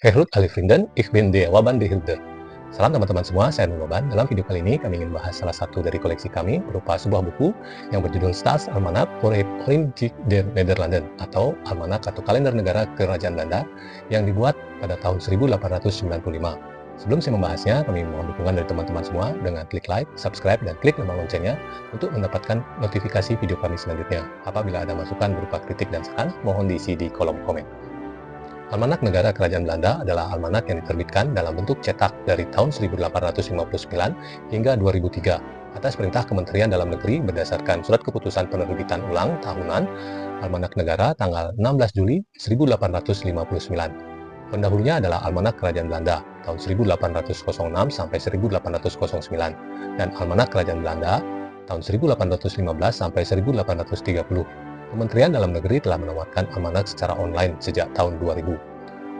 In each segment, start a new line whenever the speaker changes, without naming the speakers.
Herut Alifrinden, ich bin der Waban de Hilder. Salam teman-teman semua, saya Nur Waban. Dalam video kali ini kami ingin bahas salah satu dari koleksi kami berupa sebuah buku yang berjudul Staats Almanak voor het Koninkrijk der Nederlanden atau Almanak atau Kalender Negara Kerajaan Belanda yang dibuat pada tahun 1895. Sebelum saya membahasnya, kami mohon dukungan dari teman-teman semua dengan klik like, subscribe, dan klik tombol loncengnya untuk mendapatkan notifikasi video kami selanjutnya. Apabila ada masukan berupa kritik dan saran, mohon diisi di kolom komen. Almanak Negara Kerajaan Belanda adalah almanak yang diterbitkan dalam bentuk cetak dari tahun 1859 hingga 2003 atas perintah Kementerian Dalam Negeri berdasarkan surat keputusan penerbitan ulang tahunan Almanak Negara tanggal 16 Juli 1859. Pendahulunya adalah Almanak Kerajaan Belanda tahun 1806 sampai 1809 dan Almanak Kerajaan Belanda tahun 1815 sampai 1830. Kementerian Dalam Negeri telah menawarkan almanak secara online sejak tahun 2000.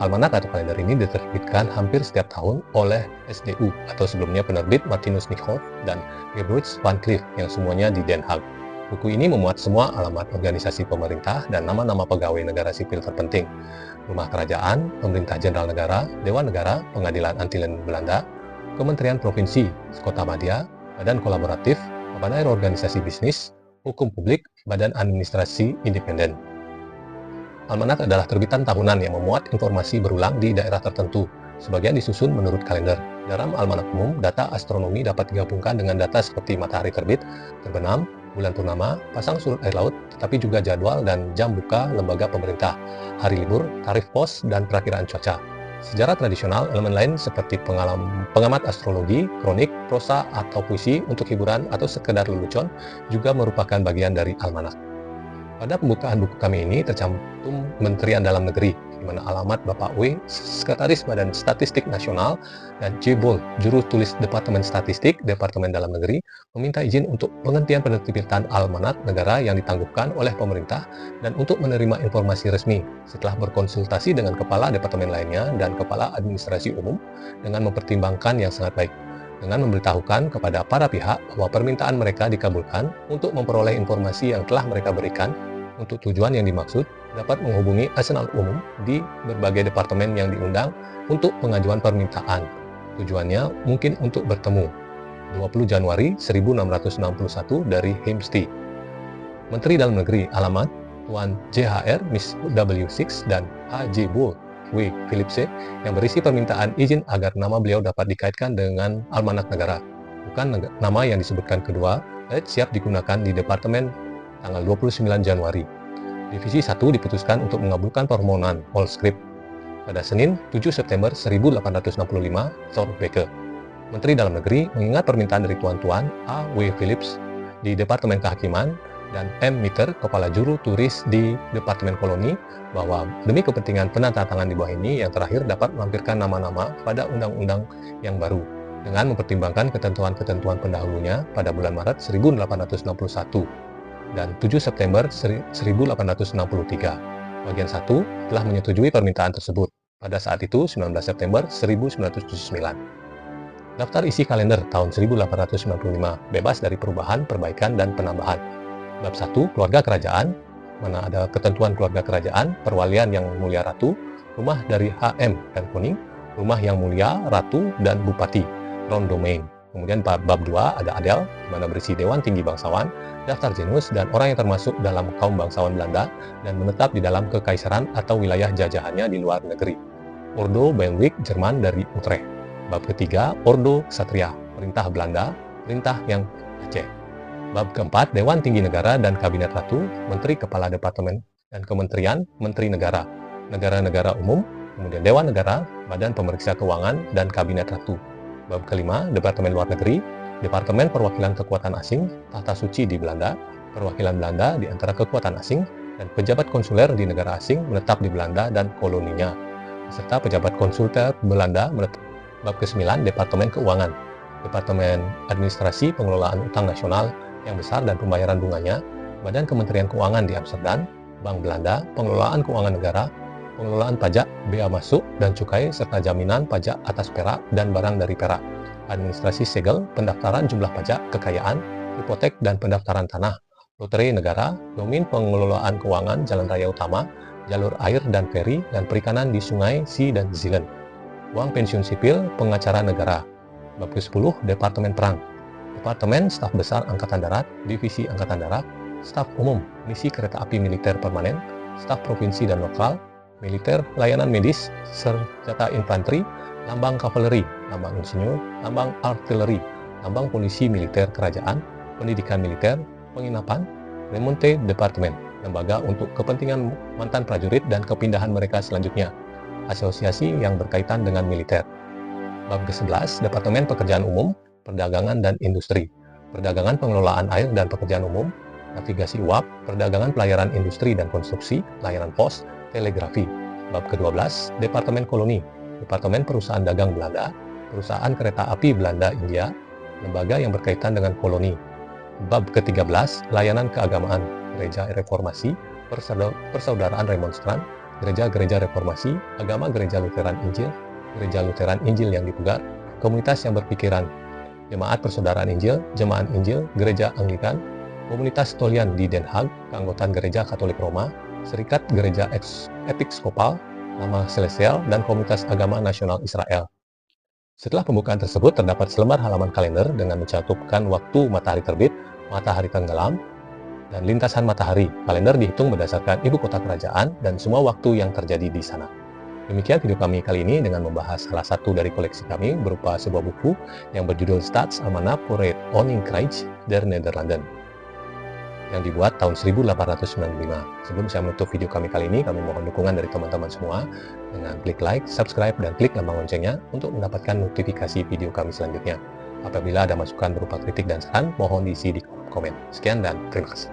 Almanak atau kalender ini diterbitkan hampir setiap tahun oleh SDU atau sebelumnya penerbit Martinus Nijhoff dan Gebruits van Cleef yang semuanya di Den Haag. Buku ini memuat semua alamat organisasi pemerintah dan nama-nama pegawai negara sipil terpenting, rumah kerajaan, pemerintah jenderal negara, dewan negara, pengadilan anti-land Belanda, kementerian provinsi, kota madya, badan kolaboratif, badan air organisasi bisnis, hukum publik, badan administrasi independen. Almanak adalah terbitan tahunan yang memuat informasi berulang di daerah tertentu, sebagian disusun menurut kalender. Dalam almanak umum, data astronomi dapat digabungkan dengan data seperti matahari terbit, terbenam, bulan purnama, pasang surut air laut, tetapi juga jadwal dan jam buka lembaga pemerintah, hari libur, tarif pos, dan perakiraan cuaca. Sejarah tradisional, elemen lain seperti pengamat astrologi, kronik, prosa, atau puisi untuk hiburan atau sekedar lelucon juga merupakan bagian dari almanak. Pada pembukaan buku kami ini tercantum Kementerian Dalam Negeri, di mana alamat Bapak W, Sekretaris Badan Statistik Nasional, dan C. Bol, Juru Tulis Departemen Statistik, Departemen Dalam Negeri, meminta izin untuk penghentian penerbitan almanak negara yang ditangguhkan oleh pemerintah dan untuk menerima informasi resmi setelah berkonsultasi dengan kepala departemen lainnya dan kepala administrasi umum dengan mempertimbangkan yang sangat baik, dengan memberitahukan kepada para pihak bahwa permintaan mereka dikabulkan untuk memperoleh informasi yang telah mereka berikan untuk tujuan yang dimaksud, dapat menghubungi Arsenal Umum di berbagai departemen yang diundang untuk pengajuan permintaan. Tujuannya mungkin untuk bertemu. 20 Januari 1661 dari Heemstede. Menteri Dalam Negeri alamat Tuan JHR Miss W6 dan H.J. Bol W. Philipse yang berisi permintaan izin agar nama beliau dapat dikaitkan dengan almanak negara, bukan nama yang disebutkan kedua, siap digunakan di departemen tanggal 29 Januari. Divisi 1 diputuskan untuk mengabulkan permohonan all script pada Senin 7 September 1865 Thorbecke. Menteri Dalam Negeri mengingat permintaan dari Tuan A. W. Phillips di Departemen Kehakiman dan M. Mitter, Kepala Juru Turis di Departemen Koloni, bahwa demi kepentingan penandatangan di bawah ini yang terakhir dapat melampirkan nama-nama pada undang-undang yang baru dengan mempertimbangkan ketentuan-ketentuan pendahulunya pada bulan Maret 1861 dan 7 September 1863. Bagian 1 telah menyetujui permintaan tersebut pada saat itu 19 September 1979. Daftar isi kalender tahun 1895 bebas dari perubahan, perbaikan, dan penambahan. Bab 1 Keluarga Kerajaan, mana ada ketentuan keluarga kerajaan, perwalian yang mulia ratu, rumah dari HM dan Koning, rumah yang mulia ratu dan bupati, Crown Domain. Kemudian bab 2 ada Adel, di mana berisi Dewan Tinggi Bangsawan, daftar genus dan orang yang termasuk dalam kaum bangsawan Belanda dan menetap di dalam kekaisaran atau wilayah jajahannya di luar negeri. Ordo Benwick Jerman dari Utrecht. Bab ketiga Ordo Ksatria, perintah Belanda, perintah yang Aceh. Bab keempat Dewan Tinggi Negara dan Kabinet Ratu, Menteri Kepala Departemen dan Kementerian, Menteri Negara, Negara-negara Umum, kemudian Dewan Negara, Badan Pemeriksa Keuangan, dan Kabinet Ratu. Bab kelima, Departemen Luar Negeri, Departemen Perwakilan Kekuatan Asing, Tahta Suci di Belanda, perwakilan Belanda di antara kekuatan asing, dan pejabat konsuler di negara asing menetap di Belanda dan koloninya, serta pejabat konsuler Belanda menetap. Bab ke-9, Departemen Keuangan, Departemen Administrasi Pengelolaan Utang Nasional yang besar dan pembayaran bunganya, Badan Kementerian Keuangan di Amsterdam, Bank Belanda, Pengelolaan Keuangan Negara, pengelolaan pajak, bea masuk dan cukai, serta jaminan pajak atas perak dan barang dari perak, administrasi segel, pendaftaran jumlah pajak, kekayaan, hipotek dan pendaftaran tanah, lotre negara, domain pengelolaan keuangan jalan raya utama, jalur air dan feri, dan perikanan di Sungai, Sea, dan Zealand. Uang pensiun sipil, pengacara negara. Bab ke-10, Departemen Perang. Departemen Staf Besar Angkatan Darat, Divisi Angkatan Darat, Staf Umum, Misi Kereta Api Militer Permanen, Staf Provinsi dan Lokal, Militer, Layanan Medis, Senjata Infanteri, Lambang Kavaleri, Lambang Insinyur, Lambang Artileri, Lambang Polisi Militer Kerajaan, Pendidikan Militer, Penginapan, Remonte Departemen, lembaga untuk kepentingan mantan prajurit dan kepindahan mereka selanjutnya, asosiasi yang berkaitan dengan militer. Bab ke-11, Departemen Pekerjaan Umum, Perdagangan dan Industri, Perdagangan Pengelolaan Air dan Pekerjaan Umum, Navigasi uap, Perdagangan Pelayaran Industri dan Konstruksi, Layanan Pos, Telegrafi. Bab ke-12, Departemen Koloni, Departemen Perusahaan Dagang Belanda, Perusahaan Kereta Api Belanda India, lembaga yang berkaitan dengan koloni. Bab ke-13, Layanan Keagamaan, Gereja Reformasi, Persaudaraan Remonstran, Gereja-Gereja Reformasi, Agama Gereja Lutheran Injil, Gereja Lutheran Injil yang dipugar, Komunitas yang berpikiran, Jemaat Persaudaraan Injil, Jemaat Injil, Gereja Anglikan, Komunitas Tolian di Den Haag, Keanggotaan Gereja Katolik Roma, Serikat Gereja Episkopal, Nama Celestial, dan Komunitas Agama Nasional Israel. Setelah pembukaan tersebut, terdapat selembar halaman kalender dengan mencantumkan waktu matahari terbit, matahari tenggelam, dan lintasan matahari. Kalender dihitung berdasarkan ibu kota kerajaan dan semua waktu yang terjadi di sana. Demikian video kami kali ini dengan membahas salah satu dari koleksi kami berupa sebuah buku yang berjudul Staatsalmanach voor het Koninkrijk der Nederlanden yang dibuat tahun 1895. Sebelum saya menutup video kami kali ini, kami mohon dukungan dari teman-teman semua dengan klik like, subscribe, dan klik lambang loncengnya untuk mendapatkan notifikasi video kami selanjutnya. Apabila ada masukan berupa kritik dan saran, mohon diisi di kolom komen. Sekian dan terima kasih.